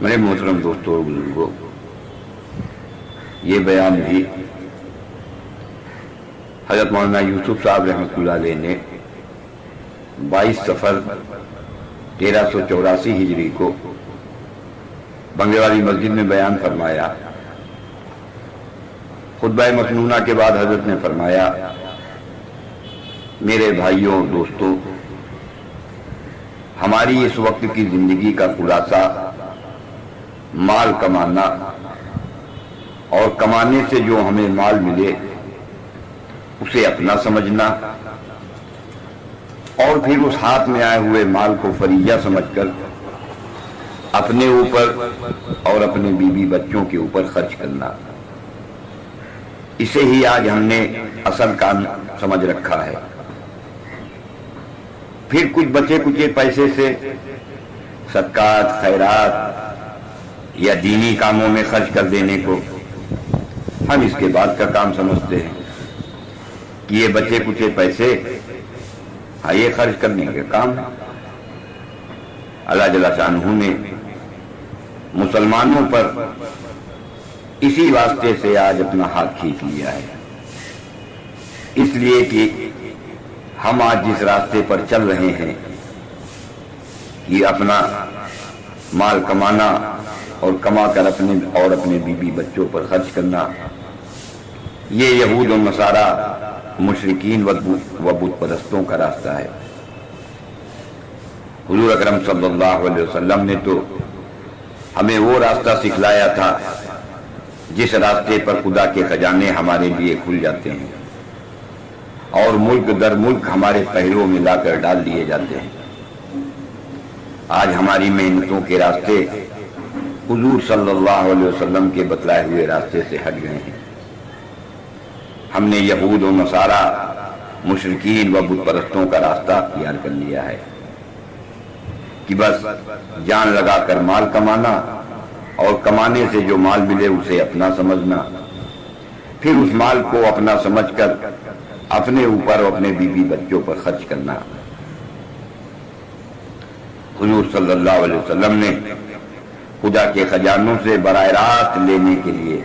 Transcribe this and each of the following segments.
میرے محترم دوستوں اور بزرگوں، یہ بیان بھی حضرت مولانا یوسف صاحب رحمۃ اللہ علیہ نے 22 صفر 1384 ہجری کو بنگلے والی مسجد میں بیان فرمایا۔ خطبہ مسنونہ کے بعد حضرت نے فرمایا، میرے بھائیوں اور دوستوں، ہماری اس وقت کی زندگی کا خلاصہ مال کمانا اور کمانے سے جو ہمیں مال ملے اسے اپنا سمجھنا اور پھر اس ہاتھ میں آئے ہوئے مال کو فریضہ سمجھ کر اپنے اوپر اور اپنے بیوی بچوں کے اوپر خرچ کرنا، اسے ہی آج ہم نے اصل کام سمجھ رکھا ہے۔ پھر کچھ بچے کچے پیسے سے صدقات، خیرات یا دینی کاموں میں خرچ کر دینے کو ہم اس کے بعد کا کام سمجھتے ہیں کہ یہ بچے کچے پیسے یہ خرچ کرنے کے کام ہے۔ اللہ جل شانہ نے مسلمانوں پر اسی واسطے سے آج اپنا ہاتھ کھینچ لیا ہے، اس لیے کہ ہم آج جس راستے پر چل رہے ہیں کہ اپنا مال کمانا اور کما کر اپنے بیوی بچوں پر خرچ کرنا، یہ یہود و نصارہ مشرکین و بت پرستوں کا راستہ ہے۔ حضور اکرم صلی اللہ علیہ وسلم نے تو ہمیں وہ راستہ سکھلایا تھا جس راستے پر خدا کے خزانے ہمارے لیے کھل جاتے ہیں اور ملک در ملک ہمارے پہلوں میں لا کر ڈال دیے جاتے ہیں۔ آج ہماری محنتوں کے راستے حضور صلی اللہ علیہ وسلم کے بتلائے ہوئے راستے سے ہٹ گئے ہیں۔ ہم نے یہود و نصارہ مشرکین و بت پرستوں کا راستہ اختیار کر لیا ہے کہ بس جان لگا کر مال کمانا اور کمانے سے جو مال ملے اسے اپنا سمجھنا، پھر اس مال کو اپنا سمجھ کر اپنے اوپر اور اپنے بیوی بچوں پر خرچ کرنا۔ حضور صلی اللہ علیہ وسلم نے خدا کے خزانوں سے براہ راست لینے کے لیے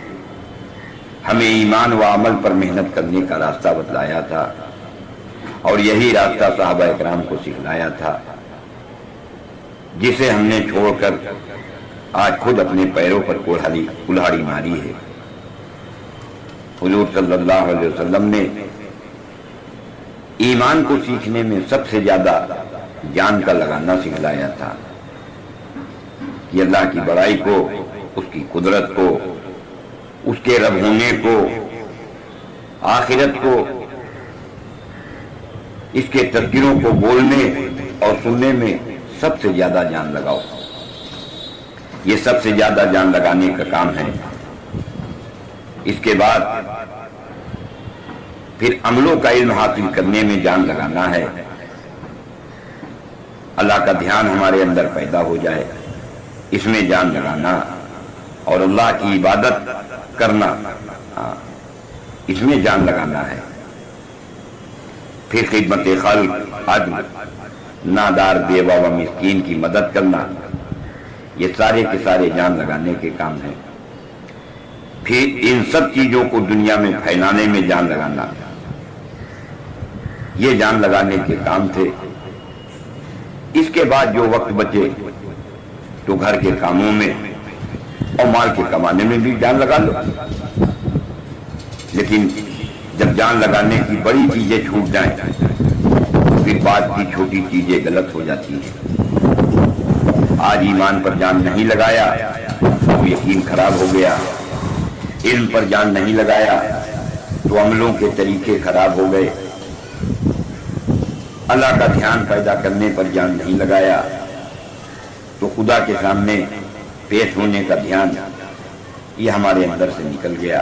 ہمیں ایمان و عمل پر محنت کرنے کا راستہ بتلایا تھا، اور یہی راستہ صحابہ اکرام کو سکھلایا تھا، جسے ہم نے چھوڑ کر آج خود اپنے پیروں پر کلہاڑی ماری ہے۔ حضور صلی اللہ علیہ وسلم نے ایمان کو سیکھنے میں سب سے زیادہ جان کا لگانا سکھلایا تھا کہ اللہ کی بڑائی کو، اس کی قدرت کو، اس کے رب ہونے کو، آخرت کو، اس کے تذکروں کو بولنے اور سننے میں سب سے زیادہ جان لگاؤ۔ یہ سب سے زیادہ جان لگانے کا کام ہے۔ اس کے بعد پھر عملوں کا علم حاصل کرنے میں جان لگانا ہے۔ اللہ کا دھیان ہمارے اندر پیدا ہو جائے، اس میں جان لگانا، اور اللہ کی عبادت کرنا، اس میں جان لگانا ہے۔ پھر خدمت خلق، عدل، نادار، بیوہ و مسکین کی مدد کرنا، یہ سارے کے سارے جان لگانے کے کام ہیں۔ پھر ان سب چیزوں کو دنیا میں پھیلانے میں جان لگانا، یہ جان لگانے کے کام تھے۔ اس کے بعد جو وقت بچے تو گھر کے کاموں میں اور مال کے کمانے میں بھی جان لگا لو، لیکن جب جان لگانے کی بڑی چیزیں چھوٹ جائیں تو پھر بعد کی چھوٹی چیزیں غلط ہو جاتی ہیں۔ آج ایمان پر جان نہیں لگایا تو یقین خراب ہو گیا، علم پر جان نہیں لگایا تو عملوں کے طریقے خراب ہو گئے، اللہ کا دھیان پیدا کرنے پر جان نہیں لگایا تو خدا کے سامنے پیش ہونے کا دھیان یہ ہمارے اندر سے نکل گیا۔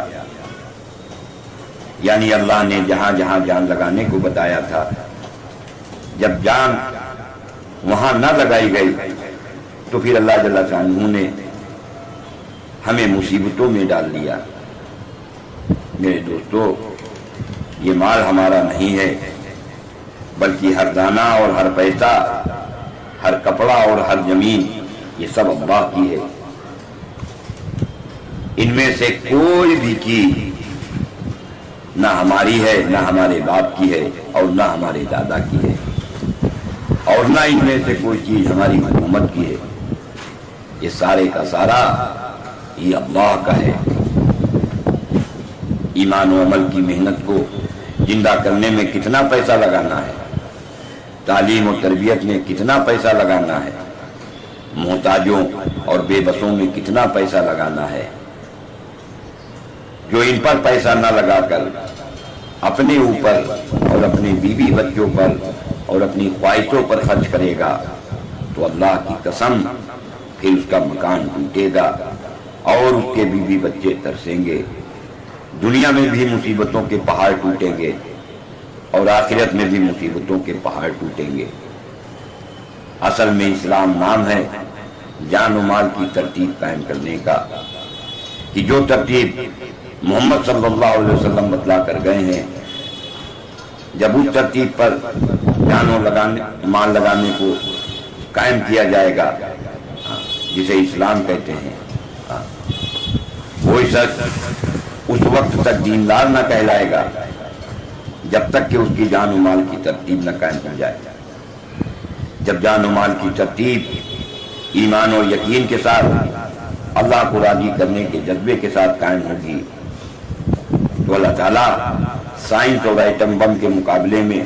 یعنی اللہ نے جہاں جہاں جان لگانے کو بتایا تھا، جب جان وہاں نہ لگائی گئی تو پھر اللہ جل شانہ نے ہمیں مصیبتوں میں ڈال دیا۔ میرے دوستو، یہ مال ہمارا نہیں ہے، بلکہ ہر دانہ اور ہر پیسہ، ہر کپڑا اور ہر زمین، یہ سب اللہ کی ہے۔ ان میں سے کوئی بھی چیز نہ ہماری ہے، نہ ہمارے باپ کی ہے، اور نہ ہمارے دادا کی ہے، اور نہ ان میں سے کوئی چیز ہماری حکومت کی ہے۔ یہ سارے کا سارا یہ اللہ کا ہے۔ ایمان و عمل کی محنت کو زندہ کرنے میں کتنا پیسہ لگانا ہے، تعلیم و تربیت میں کتنا پیسہ لگانا ہے، محتاجوں اور بے بسوں میں کتنا پیسہ لگانا ہے، جو ان پر پیسہ نہ لگا کر اپنے اوپر اور اپنے بیوی بچوں پر اور اپنی خواہشوں پر خرچ کرے گا تو اللہ کی قسم پھر اس کا مکان ٹوٹے گا اور اس کے بیوی بچے ترسیں گے، دنیا میں بھی مصیبتوں کے پہاڑ ٹوٹیں گے اور آخرت میں بھی مصیبتوں کے پہاڑ ٹوٹیں گے۔ اصل میں اسلام نام ہے جان و مال کی ترتیب قائم کرنے کا، کہ جو ترتیب محمد صلی اللہ علیہ وسلم بتلا کر گئے ہیں، جب اس ترتیب پر جان و مال لگانے کو قائم کیا جائے گا، جسے اسلام کہتے ہیں، وہی شخص اس وقت تک دیندار نہ کہلائے گا جب تک کہ اس کی جان و مال کی ترتیب نہ قائم ہو جائے۔ جب جان و مال کی ترتیب ایمان اور یقین کے ساتھ اللہ کو راضی کرنے کے جذبے کے ساتھ قائم ہوگی تو اللہ تعالیٰ سائنس اور ایٹم بم کے مقابلے میں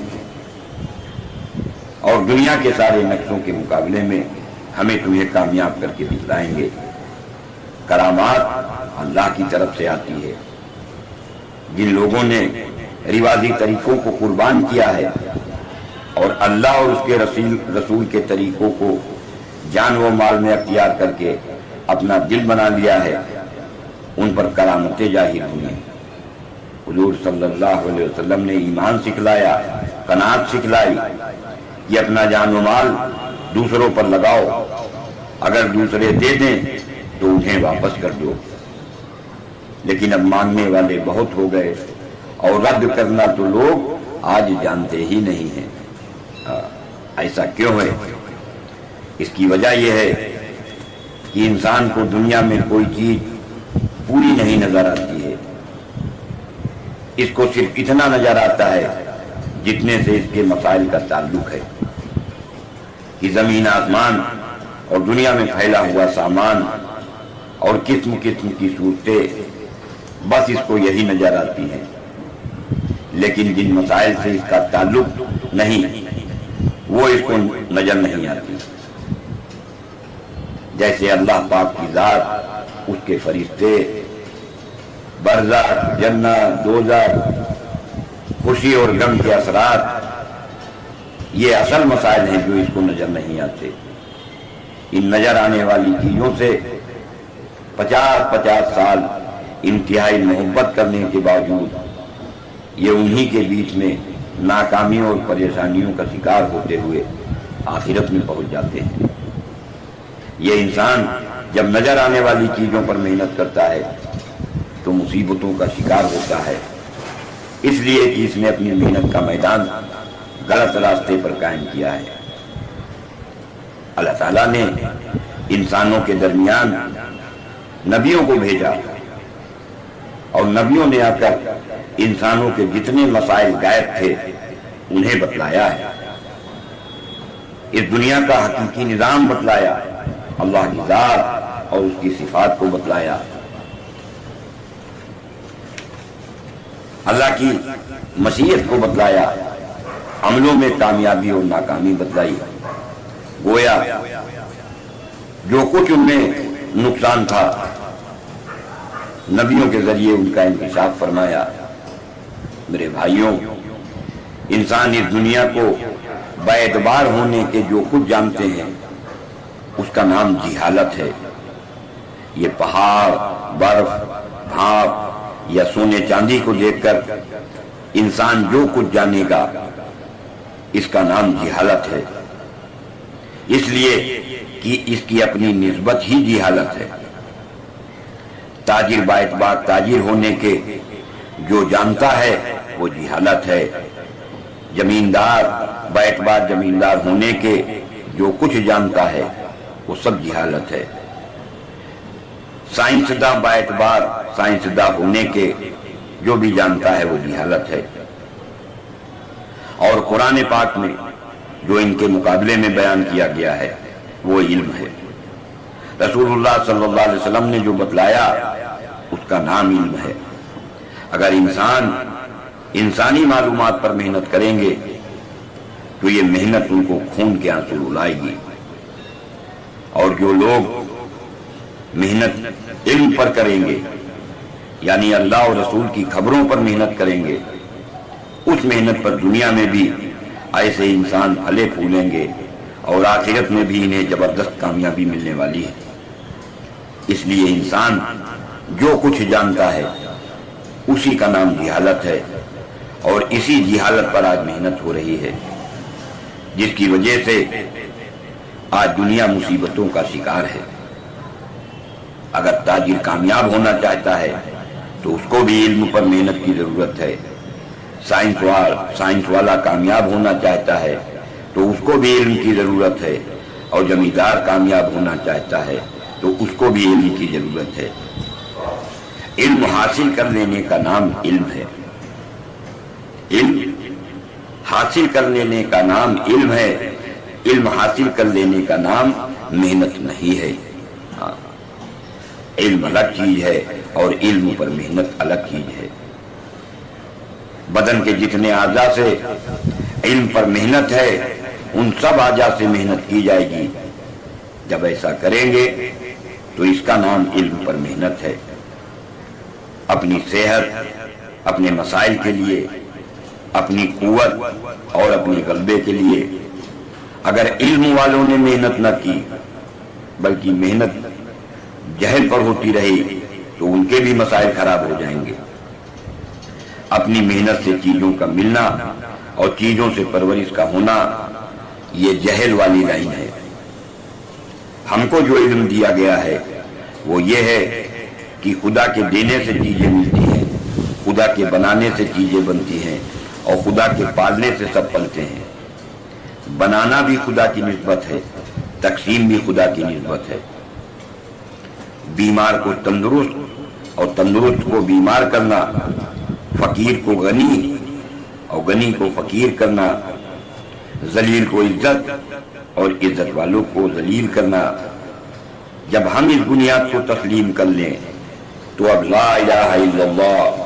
اور دنیا کے سارے نقشوں کے مقابلے میں ہمیں تمہیں کامیاب کر کے دکھلائیں گے۔ کرامات اللہ کی طرف سے آتی ہے۔ جن لوگوں نے رواجی طریقوں کو قربان کیا ہے اور اللہ اور اس کے رسول کے طریقوں کو جان و مال میں اختیار کر کے اپنا دل بنا لیا ہے، ان پر کرامتیں ظاہر ہوئی ہیں۔ حضور صلی اللہ علیہ وسلم نے ایمان سکھلایا، قناعت سکھلائی کہ اپنا جان و مال دوسروں پر لگاؤ، اگر دوسرے دے دیں تو انہیں واپس کر دو۔ لیکن اب مانگنے والے بہت ہو گئے اور رد کرنا تو لوگ آج جانتے ہی نہیں ہیں۔ ایسا کیوں ہے؟ اس کی وجہ یہ ہے کہ انسان کو دنیا میں کوئی چیز پوری نہیں نظر آتی ہے۔ اس کو صرف اتنا نظر آتا ہے جتنے سے اس کے مسائل کا تعلق ہے، کہ زمین آسمان اور دنیا میں پھیلا ہوا سامان اور قسم قسم کی صورتیں، بس اس کو یہی نظر آتی ہیں۔ لیکن جن مسائل سے اس کا تعلق نہیں وہ اس کو نظر نہیں آتی، جیسے اللہ پاک کی ذات، اس کے فرشتے، برزخ، جنت، دوزخ، خوشی اور غم کے اثرات، یہ اصل مسائل ہیں جو اس کو نظر نہیں آتے۔ ان نظر آنے والی چیزوں سے 50 سال انتہائی محبت کرنے کے باوجود یہ انہی کے بیچ میں ناکامیوں اور پریشانیوں کا شکار ہوتے ہوئے آخرت میں پہنچ جاتے ہیں۔ یہ انسان جب نظر آنے والی چیزوں پر محنت کرتا ہے تو مصیبتوں کا شکار ہوتا ہے، اس لیے کہ اس نے اپنی محنت کا میدان غلط راستے پر قائم کیا ہے۔ اللہ تعالیٰ نے انسانوں کے درمیان نبیوں کو بھیجا اور نبیوں نے آ کر انسانوں کے جتنے مسائل غائب تھے انہیں بتلایا ہے۔ اس دنیا کا حقیقی نظام بتلایا، اللہ کی ذات اور اس کی صفات کو بتلایا، اللہ کی مشیت کو بتلایا، عملوں میں کامیابی اور ناکامی بتلائی۔ گویا جو کچھ ان میں نقصان تھا نبیوں کے ذریعے ان کا انکشاف فرمایا۔ میرے بھائیوں، انسان اس دنیا کو باعتبار ہونے کے جو کچھ جانتے ہیں اس کا نام جہالت ہے۔ یہ پہاڑ، برف، بھاپ یا سونے چاندی کو دیکھ کر انسان جو کچھ جانے گا اس کا نام جہالت ہے، اس لیے کہ اس کی اپنی نسبت ہی جہالت ہے۔ تاجر باعتبار تاجر ہونے کے جو جانتا ہے وہ جہالت ہے، زمیندار باعتبار زمیندار ہونے کے جو کچھ جانتا ہے وہ سب جہالت ہے۔ سائنسداں با اعتبار سائنسداں ہونے کے جو بھی جانتا ہے وہ جہالت ہے، اور قرآن پاک میں جو ان کے مقابلے میں بیان کیا گیا ہے وہ علم ہے۔ رسول اللہ صلی اللہ علیہ وسلم نے جو بتلایا اس کا نام علم ہے۔ اگر انسانی معلومات پر محنت کریں گے تو یہ محنت ان کو خون کے آنسو رلائے گی، اور جو لوگ محنت علم پر کریں گے یعنی اللہ اور رسول کی خبروں پر محنت کریں گے، اس محنت پر دنیا میں بھی ایسے انسان پھلے پھولیں گے اور آخرت میں بھی انہیں زبردست کامیابی ملنے والی ہے۔ اس لیے انسان جو کچھ جانتا ہے اسی کا نام جہالت ہے، اور اسی جہالت پر آج محنت ہو رہی ہے، جس کی وجہ سے آج دنیا مصیبتوں کا شکار ہے۔ اگر تاجر کامیاب ہونا چاہتا ہے تو اس کو بھی علم پر محنت کی ضرورت ہے، سائنس والا کامیاب ہونا چاہتا ہے تو اس کو بھی علم کی ضرورت ہے، اور زمیندار کامیاب ہونا چاہتا ہے تو اس کو بھی علم کی ضرورت ہے۔ علم حاصل کر لینے کا نام علم ہے، علم حاصل کر لینے کا نام علم ہے، علم حاصل کر لینے کا نام محنت نہیں ہے۔ علم الگ چیز ہے اور علم پر محنت الگ چیز ہے۔ بدن کے جتنے اعضاء سے علم پر محنت ہے ان سب اعضاء سے محنت کی جائے گی۔ جب ایسا کریں گے تو اس کا نام علم پر محنت ہے۔ اپنی صحت، اپنے مسائل کے لیے، اپنی قوت اور اپنے غلبے کے لیے اگر علم والوں نے محنت نہ کی بلکہ محنت جہل پر ہوتی رہی تو ان کے بھی مسائل خراب ہو جائیں گے۔ اپنی محنت سے چیزوں کا ملنا اور چیزوں سے پرورش کا ہونا یہ جہل والی لائن ہے۔ ہم کو جو علم دیا گیا ہے وہ یہ ہے کہ خدا کے دینے سے چیزیں ملتی ہیں، خدا کے بنانے سے چیزیں بنتی ہیں، اور خدا کے پالنے سے سب پلتے ہیں۔ بنانا بھی خدا کی نسبت ہے، تقسیم بھی خدا کی نسبت ہے۔ بیمار کو تندرست اور تندرست کو بیمار کرنا، فقیر کو غنی اور غنی کو فقیر کرنا، ذلیل کو عزت اور عزت والوں کو ذلیل کرنا، جب ہم اس بنیاد کو تسلیم کر لیں تو اب لا الہ الا اللہ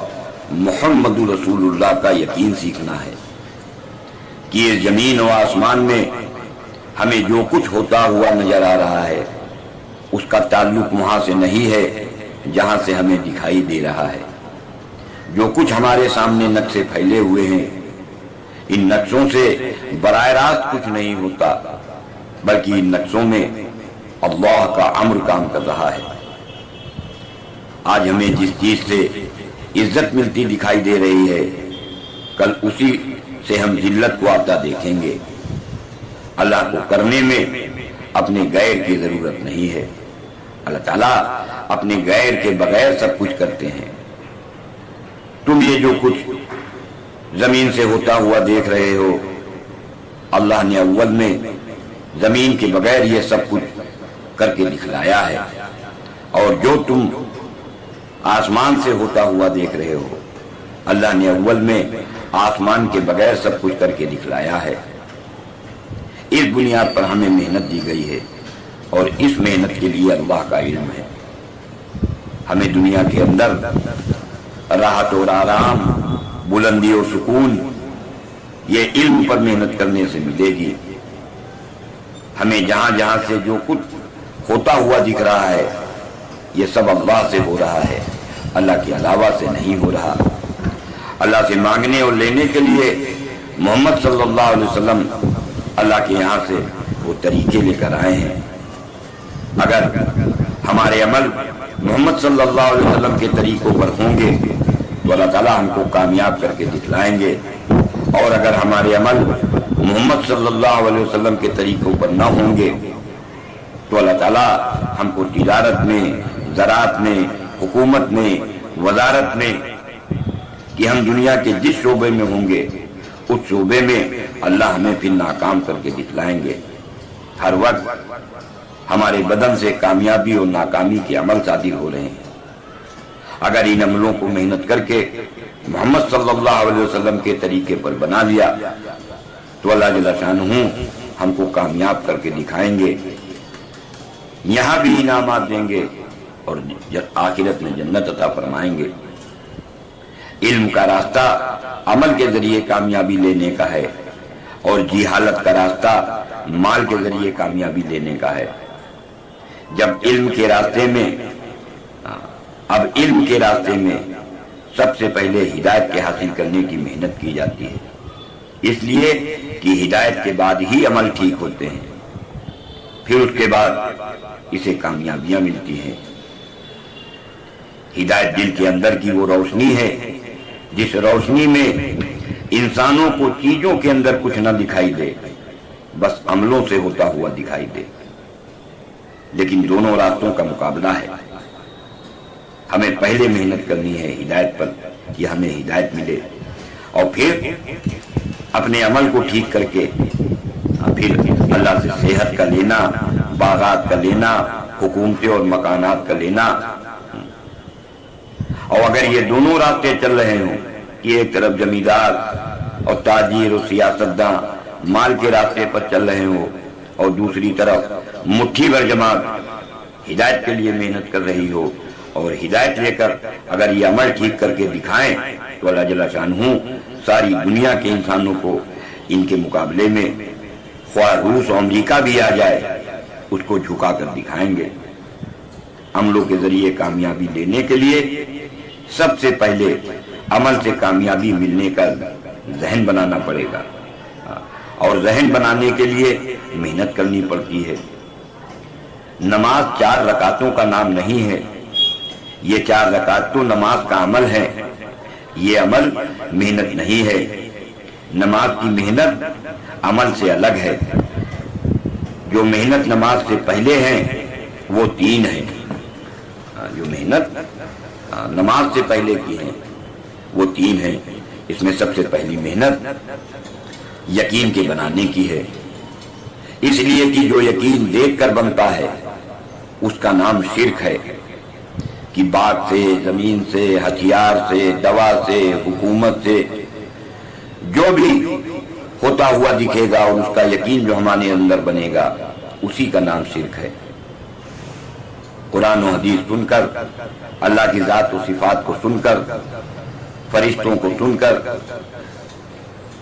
محمد رسول اللہ کا یقین سیکھنا ہے کہ اس زمین و آسمان میں ہمیں جو کچھ ہوتا ہوا نظر آ رہا ہے اس کا تعلق وہاں سے نہیں ہے جہاں سے ہمیں دکھائی دے رہا ہے۔ جو کچھ ہمارے سامنے نقشے پھیلے ہوئے ہیں ان نقشوں سے براہ راست کچھ نہیں ہوتا، بلکہ ان نقشوں میں اللہ کا امر کام کر رہا ہے۔ آج ہمیں جس چیز سے عزت ملتی دکھائی دے رہی ہے کل اسی سے ہم ذلت کو آتا دیکھیں گے۔ اللہ کو کرنے میں اپنے غیر کی ضرورت نہیں ہے۔ اللہ تعالیٰ اپنے غیر کے بغیر سب کچھ کرتے ہیں۔ تم یہ جو کچھ زمین سے ہوتا ہوا دیکھ رہے ہو اللہ نے اول میں زمین کے بغیر یہ سب کچھ کر کے دکھلایا ہے، اور جو تم آسمان سے ہوتا ہوا دیکھ رہے ہو اللہ نے اول میں آسمان کے بغیر سب کچھ کر کے دکھلایا ہے۔ اس بنیاد پر ہمیں محنت دی گئی ہے اور اس محنت کے لیے اللہ کا علم ہے۔ ہمیں دنیا کے اندر راحت اور آرام، بلندی اور سکون یہ علم پر محنت کرنے سے ملے گی۔ ہمیں جہاں جہاں سے جو کچھ ہوتا ہوا دکھ رہا ہے یہ سب اللہ سے ہو رہا ہے، اللہ کے علاوہ سے نہیں ہو رہا۔ اللہ سے مانگنے اور لینے کے لیے محمد صلی اللہ علیہ وسلم اللہ کے یہاں سے وہ طریقے لے کر آئے ہیں۔ اگر ہمارے عمل محمد صلی اللہ علیہ وسلم کے طریقوں پر ہوں گے تو اللہ تعالیٰ ہم کو کامیاب کر کے دکھلائیں گے، اور اگر ہمارے عمل محمد صلی اللہ علیہ وسلم کے طریقوں پر نہ ہوں گے تو اللہ تعالیٰ ہم کو تجارت میں، زراعت میں، حکومت میں، وزارت میں، کہ ہم دنیا کے جس شعبے میں ہوں گے اس شعبے میں اللہ ہمیں پھر ناکام کر کے دکھلائیں گے۔ ہر وقت ہمارے بدن سے کامیابی اور ناکامی کے عمل صادر ہو رہے ہیں۔ اگر ان عملوں کو محنت کر کے محمد صلی اللہ علیہ وسلم کے طریقے پر بنا لیا تو اللہ جل شانہ ہم کو کامیاب کر کے دکھائیں گے، یہاں بھی انعامات دیں گے اور آخرت میں جنت عطا فرمائیں گے۔ علم کا راستہ عمل کے ذریعے کامیابی لینے کا ہے اور جہالت کا راستہ مال کے ذریعے کامیابی لینے کا ہے۔ جب علم کے راستے میں علم کے راستے میں سب سے پہلے ہدایت کے حاصل کرنے کی محنت کی جاتی ہے، اس لیے کہ ہدایت کے بعد ہی عمل ٹھیک ہوتے ہیں، پھر اس کے بعد اسے کامیابیاں ملتی ہیں۔ ہدایت دل کے اندر کی وہ روشنی ہے جس روشنی میں انسانوں کو چیزوں کے اندر کچھ نہ دکھائی دے، بس عملوں سے ہوتا ہوا دکھائی دے۔ لیکن دونوں راستوں کا مقابلہ ہے، ہمیں پہلے محنت کرنی ہے ہدایت پر کہ ہمیں ہدایت ملے، اور پھر اپنے عمل کو ٹھیک کر کے پھر اللہ سے صحت کا لینا، باغات کا لینا، حکومتیں اور مکانات کا لینا۔ اور اگر یہ دونوں راستے چل رہے ہوں کہ ایک طرف زمیندار اور تاجر اور سیاستداں مال کے راستے پر چل رہے ہوں اور دوسری طرف مٹھی بھر جماعت ہدایت کے لیے محنت کر رہی ہو اور ہدایت لے کر اگر یہ عمل ٹھیک کر کے دکھائیں تو اللہ جل شانہ ساری دنیا کے انسانوں کو ان کے مقابلے میں خواہ روس اور امریکہ بھی آ جائے اس کو جھکا کر دکھائیں گے۔ عملوں کے ذریعے کامیابی لینے کے لیے سب سے پہلے عمل سے کامیابی ملنے کا ذہن بنانا پڑے گا، اور ذہن بنانے کے لیے محنت کرنی پڑتی ہے۔ نماز 4 رکعتوں کا نام نہیں ہے، یہ 4 رکعت تو نماز کا عمل ہے، یہ عمل محنت نہیں ہے۔ نماز کی محنت عمل سے الگ ہے۔ جو محنت نماز سے پہلے ہیں وہ 3 ہیں، جو محنت نماز سے پہلے کی ہیں وہ 3 ہیں۔ اس میں سب سے پہلی محنت یقین کے بنانے کی ہے، اس لیے کہ جو یقین دیکھ کر بنتا ہے اس کا نام شرک ہے، کہ باغ سے، زمین سے، ہتھیار سے، دوا سے، حکومت سے جو بھی ہوتا ہوا دکھے گا اور اس کا یقین جو ہمارے اندر بنے گا اسی کا نام شرک ہے۔ قرآن و حدیث سن کر، اللہ کی ذات و صفات کو سن کر، فرشتوں کو سن کر،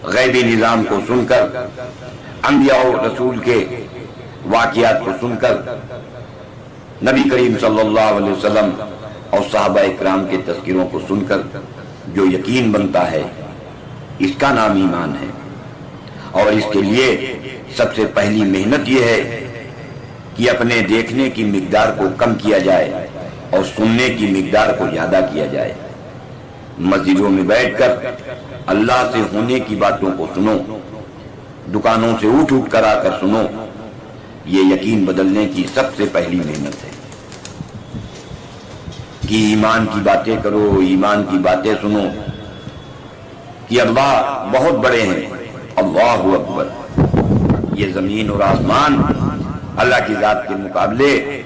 غیبی نظام کو سن کر، انبیاء و رسول کے واقعات کو سن کر، نبی کریم صلی اللہ علیہ وسلم اور صحابہ اکرام کے تذکروں کو سن کر جو یقین بنتا ہے اس کا نام ایمان ہے۔ اور اس کے لیے سب سے پہلی محنت یہ ہے کہ اپنے دیکھنے کی مقدار کو کم کیا جائے اور سننے کی مقدار کو زیادہ کیا جائے۔ مسجدوں میں بیٹھ کر اللہ سے ہونے کی باتوں کو سنو، دکانوں سے اٹھ کر آ کر سنو، یہ یقین بدلنے کی سب سے پہلی محنت ہے کہ ایمان کی باتیں کرو، ایمان کی باتیں سنو، کہ اللہ بہت بڑے ہیں، اللہ اکبر۔ یہ زمین اور آسمان اللہ کی ذات کے مقابلے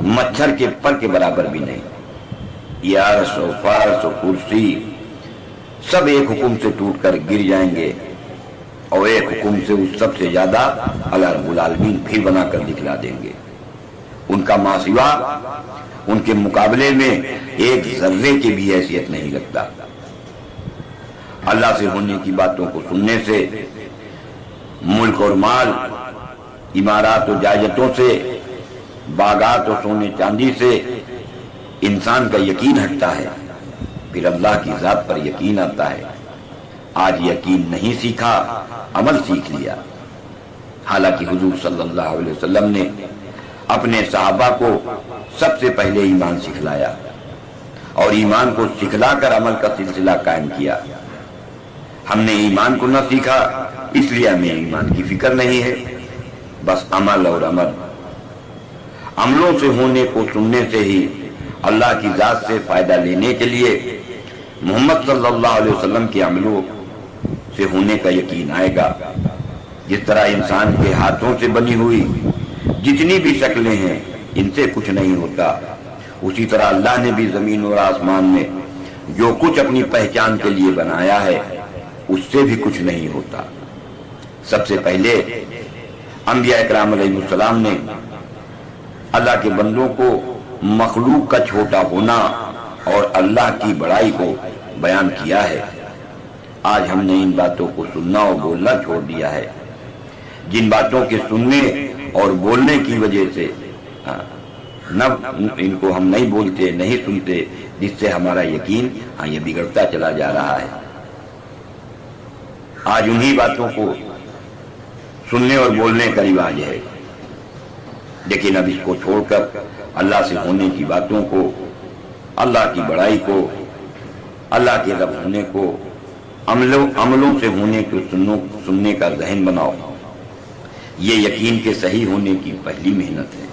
مچھر کے پر کے برابر بھی نہیں۔ یہ عرش و فرش و کرسی سب ایک حکم سے ٹوٹ کر گر جائیں گے، اور ایک حکم سے اس سب سے زیادہ اللہ رب العالمین پھر بنا کر دکھلا دیں گے۔ ان کا ماں سوا ان کے مقابلے میں ایک ذرے کی بھی حیثیت نہیں رکھتا۔ اللہ سے ہونے کی باتوں کو سننے سے ملک اور مال، عمارات و جائیدادوں سے، باغات و سونے چاندی سے انسان کا یقین ہٹتا ہے، پھر اللہ کی ذات پر یقین آتا ہے۔ آج یقین نہیں سیکھا، عمل سیکھ لیا۔ حالانکہ حضور صلی اللہ علیہ وسلم نے اپنے صحابہ کو سب سے پہلے ایمان سکھلایا، اور ایمان کو سکھلا کر عمل کا سلسلہ قائم کیا۔ ہم نے ایمان کو نہ سیکھا اس لیے ہمیں ایمان کی فکر نہیں ہے، بس عمل اور عمل۔ عملوں سے ہونے کو سننے سے ہی اللہ کی ذات سے فائدہ لینے کے لیے محمد صلی اللہ علیہ وسلم کے عملوں سے ہونے کا یقین آئے گا۔ جس طرح انسان کے ہاتھوں سے بنی ہوئی جتنی بھی شکلیں ہیں ان سے کچھ نہیں ہوتا، اسی طرح اللہ نے بھی زمین اور آسمان میں جو کچھ اپنی پہچان کے لیے بنایا ہے اس سے بھی کچھ نہیں ہوتا۔ سب سے پہلے انبیاء اکرام علیہ السلام نے اللہ کے بندوں کو مخلوق کا چھوٹا ہونا اور اللہ کی بڑائی کو بیان کیا ہے۔ آج ہم نے ان باتوں کو سننا اور بولنا چھوڑ دیا ہے، جن باتوں کے سننے اور بولنے کی وجہ سے نہ ان کو ہم نہیں بولتے نہیں سنتے، جس سے ہمارا یقین یہ بگڑتا چلا جا رہا ہے۔ آج انہی باتوں کو سننے اور بولنے کا رواج ہے، لیکن اب اس کو چھوڑ کر اللہ سے ہونے کی باتوں کو، اللہ کی بڑائی کو، اللہ کے رب ہونے کو، عملوں سے ہونے کو سننے کا ذہن بناؤ۔ یہ یقین کے صحیح ہونے کی پہلی محنت ہے۔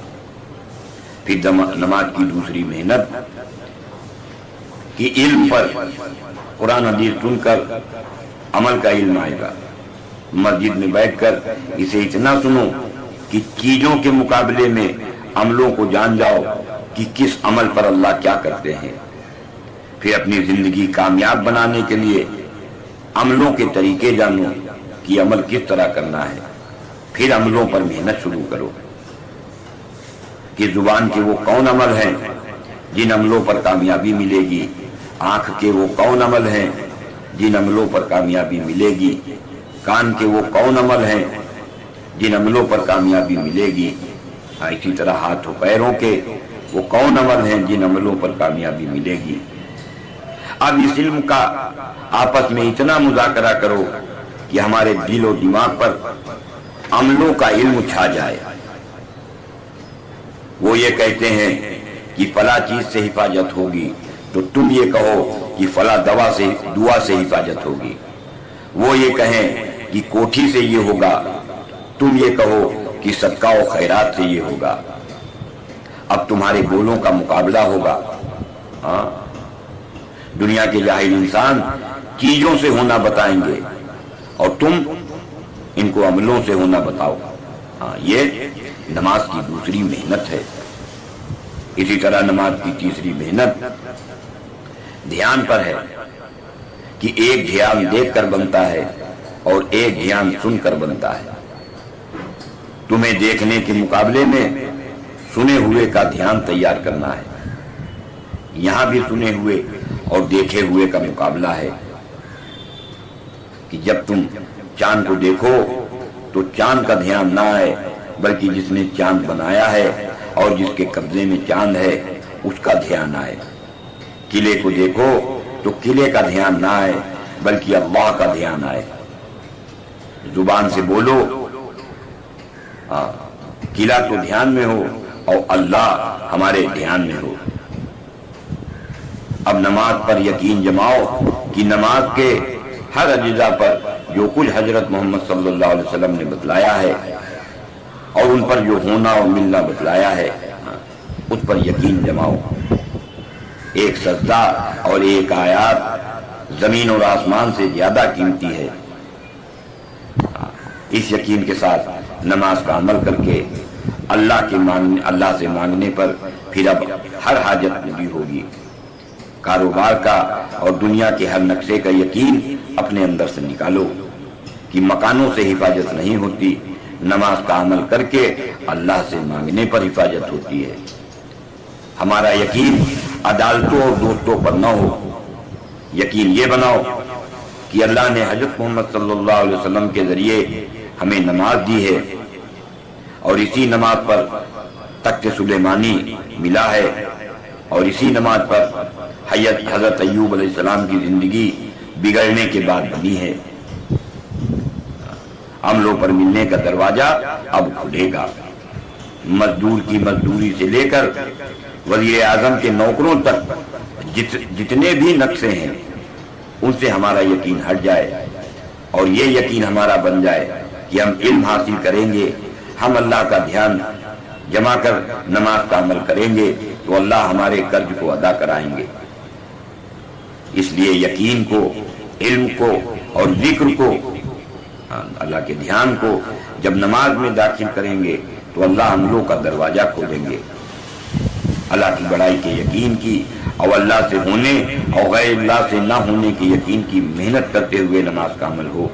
پھر نماز کی دوسری محنت کہ علم پر قرآن حدیث سن کر عمل کا علم آئے گا۔ مسجد میں بیٹھ کر اسے اتنا سنو کہ چیزوں کے مقابلے میں عملوں کو جان جاؤ کہ کس عمل پر اللہ کیا کرتے ہیں۔ پھر اپنی زندگی کامیاب بنانے کے لیے عملوں کے طریقے جانو کہ عمل کس طرح کرنا ہے۔ پھر عملوں پر محنت شروع کرو کہ زبان کے وہ کون عمل ہیں جن عملوں پر کامیابی ملے گی، آنکھ کے وہ کون عمل ہیں جن عملوں پر کامیابی ملے گی، کان کے وہ کون عمل ہیں جن عملوں پر کامیابی ملے گی، اسی طرح ہاتھوں پیروں کے وہ کون عمل ہیں جن عملوں پر کامیابی ملے گی۔ اب اس علم کا آپس میں اتنا مذاکرہ کرو کہ ہمارے دل و دماغ پر عملوں کا علم چھا جائے۔ وہ یہ کہتے ہیں کہ فلاں چیز سے حفاظت ہوگی تو تم یہ کہو کہ فلاں دعا سے حفاظت ہوگی۔ وہ یہ کہیں کہ کوٹھی سے یہ ہوگا، تم یہ کہو کہ صدقہ و خیرات سے یہ ہوگا۔ اب تمہارے بولوں کا مقابلہ ہوگا۔ دنیا کے جاہل انسان چیزوں سے ہونا بتائیں گے اور تم ان کو عملوں سے ہونا بتاؤ۔ یہ نماز کی دوسری محنت ہے۔ اسی طرح نماز کی تیسری محنت دھیان پر ہے کہ ایک دھیان دیکھ کر بنتا ہے اور ایک دھیان سن کر بنتا ہے۔ تمہیں دیکھنے کے مقابلے میں سنے ہوئے کا دھیان تیار کرنا ہے۔ یہاں بھی سنے ہوئے اور دیکھے ہوئے کا مقابلہ ہے کہ جب تم چاند کو دیکھو تو چاند کا دھیان نہ آئے، بلکہ جس نے چاند بنایا ہے اور جس کے قبضے میں چاند ہے اس کا دھیان آئے۔ قلعے کو دیکھو تو قلعے کا دھیان نہ آئے، بلکہ اللہ کا دھیان آئے۔ زبان سے بولو قلعہ تو دھیان میں ہو اور اللہ ہمارے دھیان میں ہو۔ اب نماز پر یقین جماؤ کہ نماز کے ہر اجزاء پر جو کچھ حضرت محمد صلی اللہ علیہ وسلم نے بتلایا ہے اور ان پر جو ہونا اور ملنا بتلایا ہے اس پر یقین جماؤ۔ ایک سجدہ اور ایک آیات زمین اور آسمان سے زیادہ قیمتی ہے۔ اس یقین کے ساتھ نماز کا عمل کر کے اللہ سے مانگنے پر پھر اب ہر حاجت پوری ہوگی۔ کاروبار کا اور دنیا کے ہر نقشے کا یقین اپنے اندر سے نکالو کہ مکانوں سے حفاظت نہیں ہوتی، نماز کا عمل کر کے اللہ سے مانگنے پر حفاظت ہوتی ہے۔ ہمارا یقین عدالتوں اور دوستوں پر نہ ہو، یقین یہ بناؤ کہ اللہ نے حضرت محمد صلی اللہ علیہ وسلم کے ذریعے ہمیں نماز دی ہے اور اسی نماز پر تخت سلیمانی ملا ہے اور اسی نماز پر حضرت ایوب علیہ السلام کی زندگی بگڑنے کے بعد بنی ہے۔ عملوں پر ملنے کا دروازہ اب کھلے گا۔ مزدور کی مزدوری سے لے کر وزیر اعظم کے نوکروں تک جتنے بھی نقشے ہیں ان سے ہمارا یقین ہٹ جائے اور یہ یقین ہمارا بن جائے کہ ہم علم حاصل کریں گے، ہم اللہ کا دھیان جمع کر نماز کا عمل کریں گے تو اللہ ہمارے قرض کو ادا کرائیں گے۔ اس لیے یقین کو، علم کو اور ذکر کو، اللہ کے دھیان کو جب نماز میں داخل کریں گے تو اللہ عملوں کا دروازہ کھولیں گے، اللہ کی بڑائی کے یقین کی اور اللہ سے ہونے اور غیر اللہ سے نہ ہونے کے یقین کی محنت کرتے ہوئے نماز کا عمل ہو۔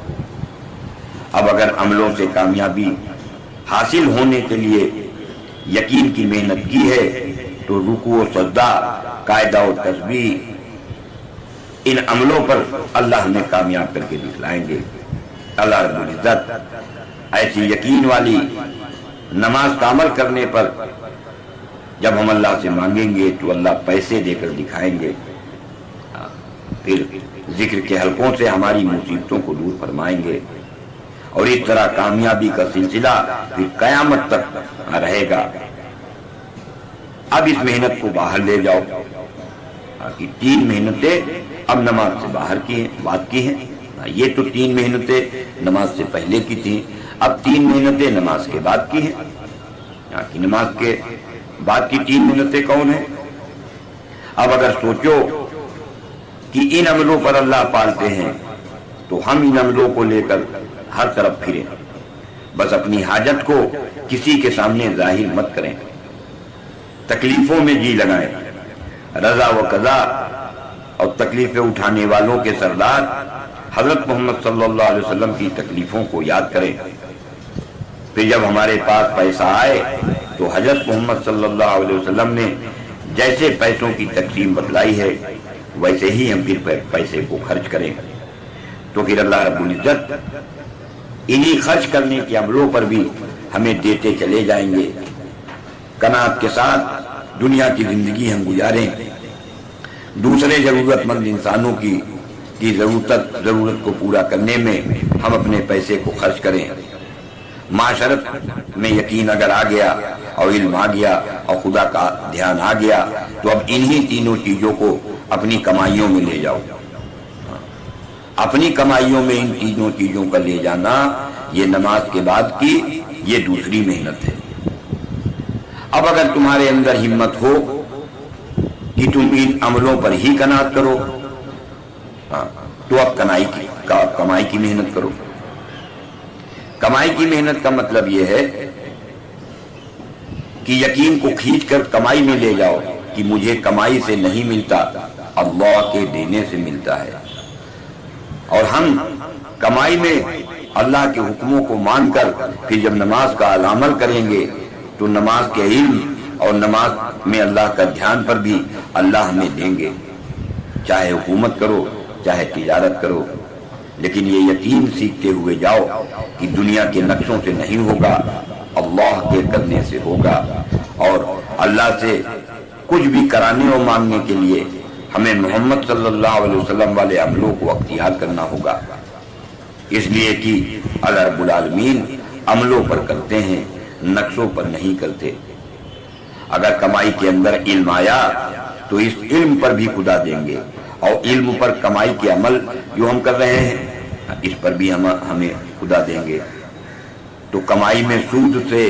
اب اگر عملوں سے کامیابی حاصل ہونے کے لیے یقین کی محنت کی ہے تو رکوع و سجدہ، قاعدہ و تسبیح، ان عملوں پر اللہ ہمیں کامیاب کر کے دکھلائیں گے۔ اللہ رب العزت ایسی یقین والی نماز کا عمل کرنے پر جب ہم اللہ سے مانگیں گے تو اللہ پیسے دے کر دکھائیں گے، پھر ذکر کے حلقوں سے ہماری مصیبتوں کو دور فرمائیں گے، اور اس طرح کامیابی کا سلسلہ پھر قیامت تک رہے گا۔ اب اس محنت کو باہر لے جاؤ کہ 3 محنتیں اب نماز سے باہر کی ہیں، بات کی ہیں۔ یہ تو 3 محنتیں نماز سے پہلے کی تھیں، اب 3 محنتیں نماز کے بعد کی ہیں۔ کہ نماز کے بعد کی 3 محنتیں کون ہیں؟ اب اگر سوچو کہ ان عملوں پر اللہ پالتے ہیں تو ہم ان عملوں کو لے کر ہر طرف پھریں، بس اپنی حاجت کو کسی کے سامنے ظاہر مت کریں، تکلیفوں میں جی لگائیں، رضا و قضا اور تکلیفیں اٹھانے والوں کے سردار حضرت محمد صلی اللہ علیہ وسلم کی تکلیفوں کو یاد کریں۔ پھر جب ہمارے پاس پیسہ آئے تو حضرت محمد صلی اللہ علیہ وسلم نے جیسے پیسوں کی تقسیم بتلائی ہے ویسے ہی ہم پھر پیسے کو خرچ کریں، تو پھر اللہ رب العزت انہی خرچ کرنے کے عملوں پر بھی ہمیں دیتے چلے جائیں گے۔ قناعت کے ساتھ دنیا کی زندگی ہم گزاریں، دوسرے ضرورت مند انسانوں کی ضرورت کو پورا کرنے میں ہم اپنے پیسے کو خرچ کریں۔ معاشرت میں یقین اگر آ گیا اور علم آ گیا اور خدا کا دھیان آ گیا تو اب انہی تینوں چیزوں کو اپنی کمائیوں میں لے جاؤ۔ اپنی کمائیوں میں ان تینوں چیزوں کا لے جانا، یہ نماز کے بعد کی یہ دوسری محنت ہے۔ اب اگر تمہارے اندر ہمت ہو کہ تم ان عملوں پر ہی قناعت کرو تو اب کمائی کی محنت کرو۔ کمائی کی محنت کا مطلب یہ ہے کہ یقین کو کھینچ کر کمائی میں لے جاؤ کہ مجھے کمائی سے نہیں ملتا، اللہ کے دینے سے ملتا ہے، اور ہم کمائی میں اللہ کے حکموں کو مان کر پھر جب نماز کا عمل کریں گے تو نماز کے علم اور نماز میں اللہ کا دھیان پر بھی اللہ ہمیں دیں گے، چاہے حکومت کرو چاہے تجارت کرو، لیکن یہ یقین سیکھتے ہوئے جاؤ کہ دنیا کے نقشوں سے نہیں ہوگا، اللہ کے کرنے سے ہوگا، اور اللہ سے کچھ بھی کرانے اور مانگنے کے لیے ہمیں محمد صلی اللہ علیہ وسلم والے عملوں کو اختیار کرنا ہوگا، اس لیے کہ اللہ رب العالمین عملوں پر کرتے ہیں، نقشوں پر نہیں کرتے۔ اگر کمائی کے اندر علم آیا تو اس علم پر بھی خدا دیں گے، اور علم پر کمائی کے عمل جو ہم کر رہے ہیں اس پر بھی ہمیں خدا دیں گے۔ تو کمائی میں سود سے،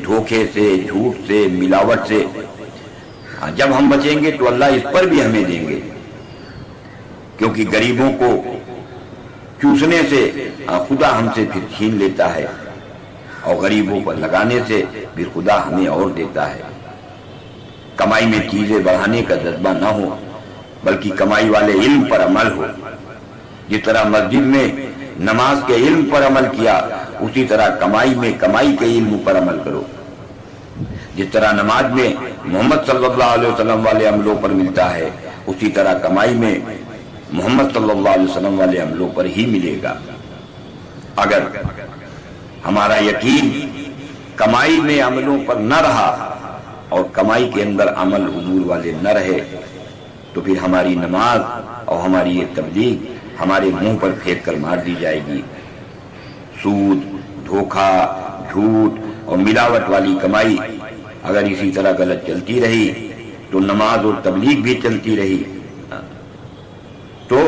دھوکے سے، جھوٹ سے، ملاوٹ سے جب ہم بچیں گے تو اللہ اس پر بھی ہمیں دیں گے، کیونکہ غریبوں کو چوسنے سے خدا ہم سے پھر چھین لیتا ہے، اور غریبوں پر لگانے سے پھر خدا ہمیں اور دیتا ہے۔ کمائی میں چیزیں بڑھانے کا جذبہ نہ ہو بلکہ کمائی والے علم پر عمل ہو۔ جس طرح مسجد میں نماز کے علم پر عمل کیا اسی طرح کمائی میں کمائی کے علم پر عمل کرو۔ جس طرح نماز میں محمد صلی اللہ علیہ وسلم والے عملوں پر ملتا ہے اسی طرح کمائی میں محمد صلی اللہ علیہ وسلم والے عملوں پر ہی ملے گا۔ اگر ہمارا یقین کمائی میں عملوں پر نہ رہا اور کمائی کے اندر عمل حضور والے نہ رہے تو پھر ہماری نماز اور ہماری یہ تبلیغ ہمارے منہ پر پھینک کر مار دی جائے گی۔ سود، دھوکہ، جھوٹ اور ملاوٹ والی کمائی اگر اسی طرح غلط چلتی رہی تو نماز اور تبلیغ بھی چلتی رہی تو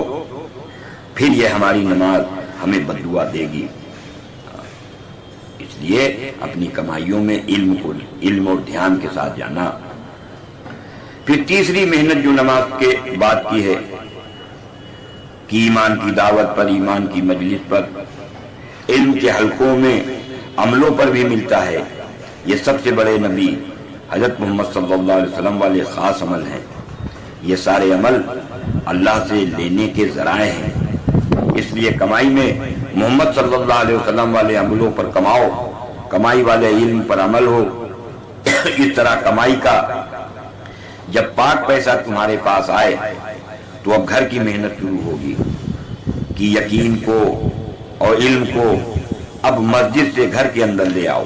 پھر یہ ہماری نماز ہمیں بددعا دے گی۔ اس لیے اپنی کمائیوں میں علم اور دھیان کے ساتھ جانا۔ پھر تیسری محنت جو نماز کے بعد کی ہے کہ ایمان کی دعوت پر، ایمان کی مجلس پر، علم کے حلقوں میں عملوں پر بھی ملتا ہے، یہ سب سے بڑے نبی حضرت محمد صلی اللہ علیہ وسلم والے خاص عمل ہیں۔ یہ سارے عمل اللہ سے لینے کے ذرائع ہیں، اس لیے کمائی میں محمد صلی اللہ علیہ وسلم والے عملوں پر کماؤ، کمائی والے علم پر عمل ہو۔ اس طرح کمائی کا جب پاک پیسہ تمہارے پاس آئے تو اب گھر کی محنت شروع ہوگی کہ یقین کو اور علم کو اب مسجد سے گھر کے اندر لے آؤ۔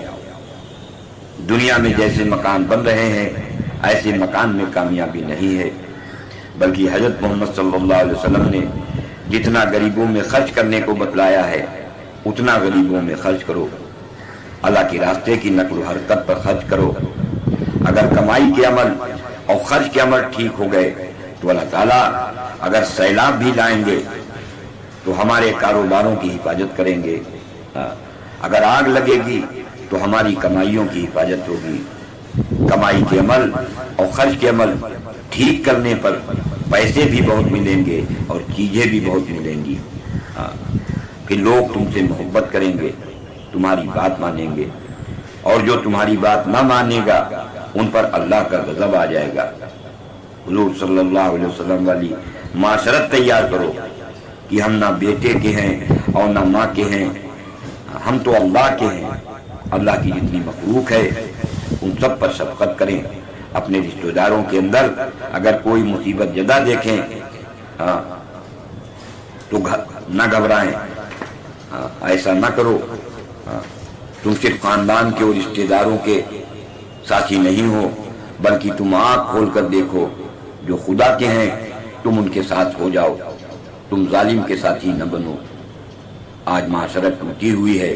دنیا میں جیسے مکان بن رہے ہیں ایسے مکان میں کامیابی نہیں ہے، بلکہ حضرت محمد صلی اللہ علیہ وسلم نے جتنا غریبوں میں خرچ کرنے کو بتلایا ہے اتنا غریبوں میں خرچ کرو، اللہ کے راستے کی نقل و حرکت پر خرچ کرو۔ اگر کمائی کے عمل اور خرچ کے عمل ٹھیک ہو گئے تو اللہ تعالیٰ اگر سیلاب بھی لائیں گے تو ہمارے کاروباروں کی حفاظت کریں گے، اگر آگ لگے گی تو ہماری کمائیوں کی حفاظت ہوگی۔ کمائی کے عمل اور خرچ کے عمل ٹھیک کرنے پر پیسے بھی بہت ملیں گے اور چیزیں بھی بہت ملیں گی، پھر لوگ تم سے محبت کریں گے، تمہاری بات مانیں گے، اور جو تمہاری بات نہ مانے گا ان پر اللہ کا غضب آ جائے گا۔ حضور صلی اللہ علیہ وسلم والی معاشرت تیار کرو کہ ہم نہ بیٹے کے ہیں اور نہ ماں کے ہیں، ہم تو اللہ کے ہیں۔ اللہ کی جتنی مخلوق ہے ان سب پر شفقت کریں۔ اپنے رشتہ داروں کے اندر اگر کوئی مصیبت زدہ دیکھیں تو نہ گھبرائیں، ایسا نہ کرو۔ تم صرف خاندان کے اور رشتہ داروں کے ساتھی نہیں ہو، بلکہ تم آنکھ کھول کر دیکھو، جو خدا کے ہیں تم ان کے ساتھ ہو جاؤ، تم ظالم کے ساتھی نہ بنو۔ آج معاشرت ٹوٹی ہوئی ہے،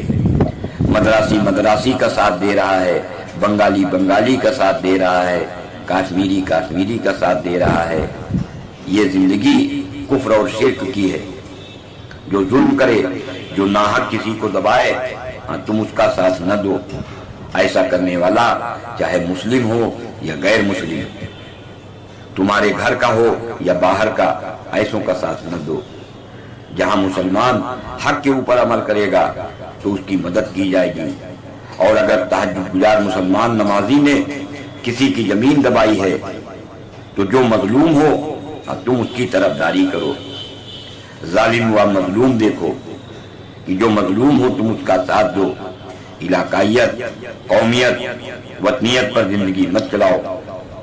مدراسی مدراسی کا ساتھ دے رہا ہے، بنگالی بنگالی کا ساتھ دے رہا ہے، کاشمیری کاشمیری کا ساتھ دے رہا ہے۔ یہ زندگی کفر اور شرک کی ہے۔ جو ظلم کرے، جو ناحق کسی کو دبائے، تم اس کا ساتھ نہ دو۔ ایسا کرنے والا چاہے مسلم ہو یا غیر مسلم، تمہارے گھر کا ہو یا باہر کا، ایسوں کا ساتھ نہ دو۔ جہاں مسلمان حق کے اوپر عمل کرے گا تو اس کی مدد کی جائے گی، اور اگر تہجد گزار مسلمان نمازی نے کسی کی زمین دبائی ہے تو جو مظلوم ہو تم اس کی طرفداری کرو۔ ظالم و مظلوم دیکھو کہ جو مظلوم ہو تم اس کا ساتھ دو۔ علاقائیت، قومیت، وطنیت پر زندگی مت چلاؤ،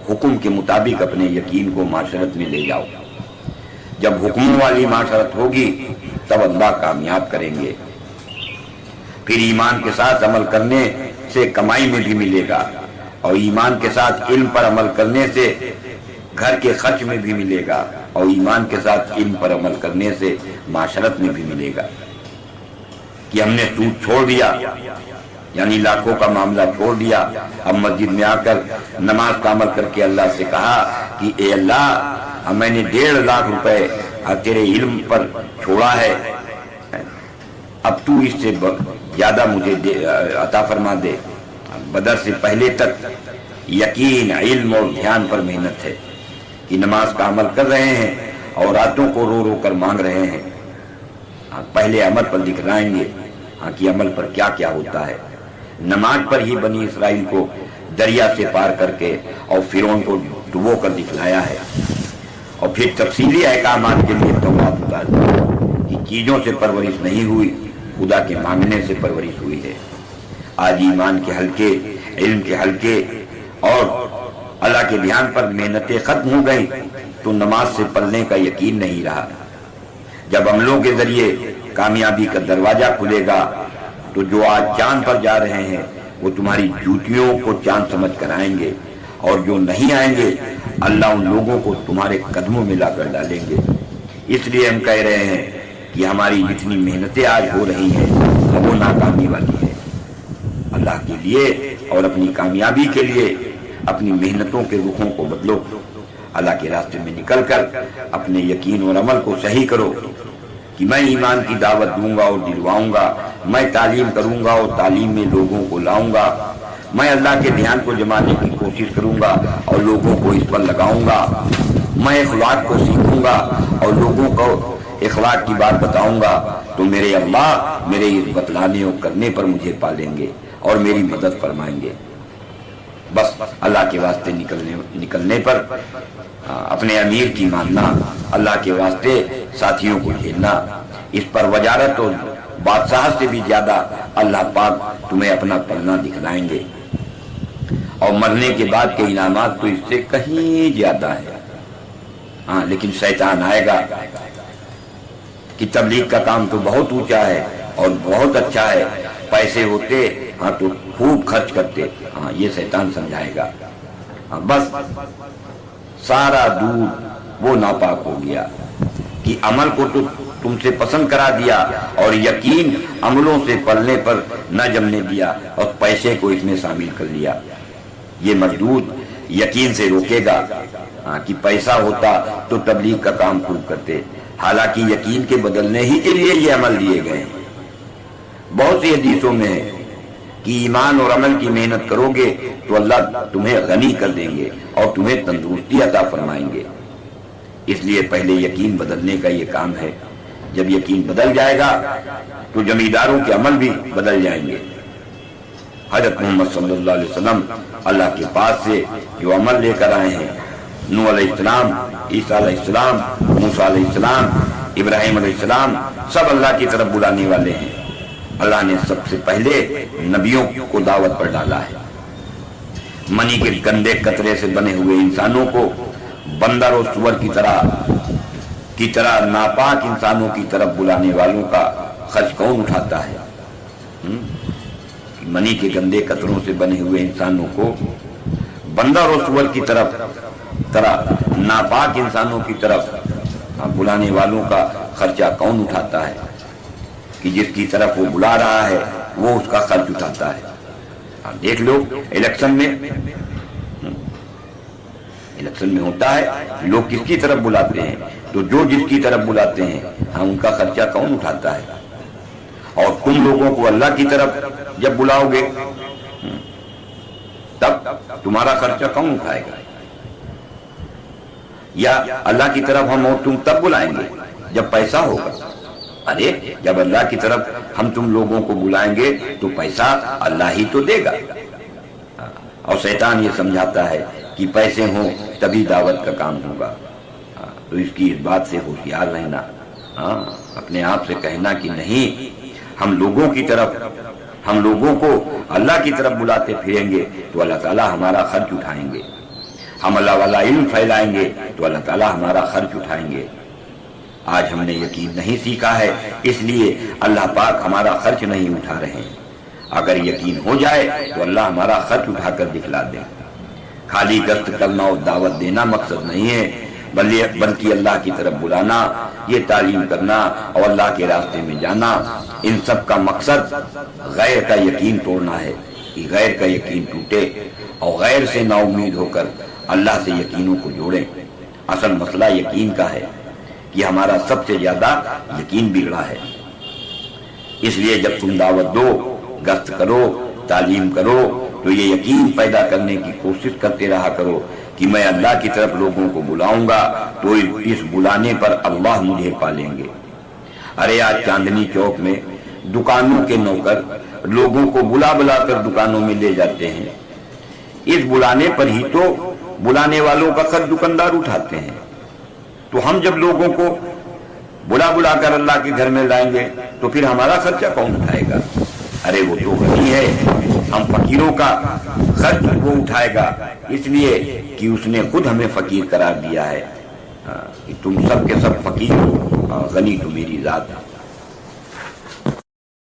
حکم کے مطابق اپنے یقین کو معاشرت میں لے جاؤ۔ جب حکم والی معاشرت ہوگی تب اللہ کامیاب کریں گے۔ پھر ایمان کے ساتھ عمل کرنے سے کمائی میں بھی ملے گا، اور ایمان کے ساتھ علم پر عمل کرنے سے گھر کے خرچ میں بھی ملے گا، اور ایمان کے ساتھ علم پر عمل کرنے سے معاشرت میں بھی ملے گا۔ کہ ہم نے سود چھوڑ دیا، یعنی لاکھوں کا معاملہ چھوڑ دیا، اب مسجد میں آ کر نماز کا عمل کر کے اللہ سے کہا کہ اے اللہ، میں نے 1.5 لاکھ روپے تیرے علم پر چھوڑا ہے، اب تو اس سے زیادہ مجھے عطا فرما دے۔ بدر سے پہلے تک یقین، علم اور دھیان پر محنت ہے کہ نماز کا عمل کر رہے ہیں اور راتوں کو رو رو کر مانگ رہے ہیں۔ پہلے عمل پر دکھلائیں گے کہ عمل پر کیا کیا ہوتا ہے۔ نماز پر ہی بنی اسرائیل کو دریا سے پار کر کے اور فرعون کو ڈبو کر دکھلایا ہے، اور پھر تفصیلی احکامات کے لیے تورات اتار دی۔ چیزوں سے پرورش نہیں ہوئی، خدا کے مانگنے سے پرورش ہوئی ہے۔ آج ایمان کے حلقے، علم کے حلقے اور اللہ کے دھیان پر محنتیں ختم ہو گئیں تو نماز سے پڑھنے کا یقین نہیں رہا۔ جب عملوں کے ذریعے کامیابی کا دروازہ کھلے گا تو جو آج چاند پر جا رہے ہیں وہ تمہاری جوتیوں کو چاند سمجھ کر آئیں گے، اور جو نہیں آئیں گے اللہ ان لوگوں کو تمہارے قدموں میں لا کر ڈالیں گے۔ اس لیے ہم کہہ رہے ہیں کہ ہماری جتنی محنتیں آج ہو رہی ہیں وہ ناکامی والی ہے۔ اللہ کے لیے اور اپنی کامیابی کے لیے اپنی محنتوں کے رخوں کو بدلو، اللہ کے راستے میں نکل کر اپنے یقین اور عمل کو صحیح کرو کہ میں ایمان کی دعوت دوں گا اور دلواؤں گا، میں تعلیم کروں گا اور تعلیم میں لوگوں کو لاؤں گا، میں اللہ کے دھیان کو جمانے کی کوشش کروں گا اور لوگوں کو اس پر لگاؤں گا، میں اخلاق کو سیکھوں گا اور لوگوں کو اخلاق کی بات بتاؤں گا، تو میرے اللہ میرے اس بتلانے اور کرنے پر مجھے پالیں گے اور میری مدد فرمائیں گے۔ بس اللہ کے واسطے نکلنے پر اپنے امیر کی ماننا، اللہ کے واسطے ساتھیوں کو جھیلنا، اس پر وجارت اور بادشاہ سے بھی زیادہ اللہ پاک تمہیں اپنا پلنا دکھلائیں گے، اور مرنے کے بعد کے انعامات تو اس سے کہیں زیادہ ہے۔ ہاں لیکن شیطان آئے گا کہ تبلیغ کا کام تو بہت اونچا ہے اور بہت اچھا ہے، پیسے ہوتے ہاں تو خوب خرچ کرتے، ہاں یہ شیطان سمجھائے گا۔ ہاں بس سارا دودھ وہ ناپاک ہو گیا کہ عمل کو تو تم سے پسند کرا دیا اور یقین عملوں سے پلنے پر نہ جمنے دیا اور پیسے کو اس میں شامل کر لیا۔ یہ مردود یقین سے روکے گا کہ پیسہ ہوتا تو تبلیغ کا کام خوب کرتے، حالانکہ یقین کے بدلنے ہی کے لیے یہ عمل لیے گئے ہیں۔ بہت سی حدیثوں میں ہے کہ ایمان اور عمل کی محنت کرو گے تو اللہ تمہیں غنی کر دیں گے اور تمہیں تندرستی عطا فرمائیں گے۔ اس لیے پہلے یقین بدلنے کا یہ کام ہے۔ جب یقین بدل جائے گا تو جمینداروں کے عمل بھی بدل جائیں گے۔ حضرت محمد صلی اللہ علیہ وسلم اللہ کے پاس سے جو عمل لے کر آئے ہیں، نوح علیہ السلام، عیسیٰ علیہ السلام، موسیٰ علیہ السلام، ابراہیم علیہ السلام، سب اللہ کی طرف بلانے والے ہیں۔ اللہ نے سب سے پہلے نبیوں کو دعوت پر ڈالا ہے۔ منی کے گندے قطرے سے بنے ہوئے انسانوں کو بندر اور سور کی طرح ناپاک انسانوں کی طرف بلانے والوں کا خرچ کون اٹھاتا ہے؟ منی کے گندے قطروں سے بنے ہوئے انسانوں کو بندر اور سور کی طرح ناپاک انسانوں کی طرف بلانے والوں کا خرچہ کون اٹھاتا ہے؟ کہ جس کی طرف وہ بلا رہا ہے وہ اس کا خرچ اٹھاتا ہے۔ دیکھ لو الیکشن میں ہوتا ہے، لوگ کس کی طرف بلاتے ہیں تو جو جس کی طرف بلاتے ہیں ان کا خرچہ کون اٹھاتا ہے؟ اور تم لوگوں کو اللہ کی طرف جب بلاؤ گے تب تمہارا خرچہ کون اٹھائے گا؟ یا اللہ کی طرف ہم اور تم تب بلائیں گے جب پیسہ ہوگا؟ ارے جب اللہ کی طرف ہم تم لوگوں کو بلائیں گے تو پیسہ اللہ ہی تو دے گا۔ اور شیطان یہ سمجھاتا ہے کہ پیسے ہوں تبھی دعوت کا کام ہوگا، تو اس کی اس بات سے ہوشیار رہنا، اپنے آپ سے کہنا کہ نہیں، ہم لوگوں کو اللہ کی طرف بلاتے پھریں گے تو اللہ تعالیٰ ہمارا خرچ اٹھائیں گے، ہم اللہ والا علم پھیلائیں گے تو اللہ تعالیٰ ہمارا خرچ اٹھائیں گے۔ آج ہم نے یقین نہیں سیکھا ہے، اس لیے اللہ پاک ہمارا خرچ نہیں اٹھا رہے ہیں۔ اگر یقین ہو جائے تو اللہ ہمارا خرچ اٹھا کر دکھلا دے۔ خالی گشت کرنا اور دعوت دینا مقصد نہیں ہے، بلکہ اللہ کی طرف بلانا، یہ تعلیم کرنا اور اللہ کے راستے میں جانا، ان سب کا مقصد غیر کا یقین توڑنا ہے کہ غیر کا یقین ٹوٹے اور غیر سے نا امید ہو کر اللہ سے یقینوں کو جوڑیں۔ اصل مسئلہ یقین کا ہے کہ ہمارا سب سے زیادہ یقین بگڑا ہے۔ اس لیے جب تم دعوت دو، گشت کرو، تعلیم کرو تو یہ یقین پیدا کرنے کی کوشش کرتے رہا کرو کہ میں اللہ کی طرف لوگوں کو بلاؤں گا تو اس بلانے پر اللہ مجھے پالیں گے۔ ارے آج چاندنی چوک میں دکانوں کے نوکر لوگوں کو بلا کر دکانوں میں لے جاتے ہیں، اس بلانے پر ہی تو بلانے والوں کا خرچ دکاندار اٹھاتے ہیں۔ تو ہم جب لوگوں کو بلا کر اللہ کے گھر میں لائیں گے تو پھر ہمارا خرچہ کون اٹھائے گا؟ ارے وہ تو غنی ہے، ہم فقیروں کا خرچ وہ اٹھائے گا، اس لیے کہ اس نے خود ہمیں فقیر قرار دیا ہے کہ تم سب کے سب فقیر ہو، غنی تو میری ذات ہے۔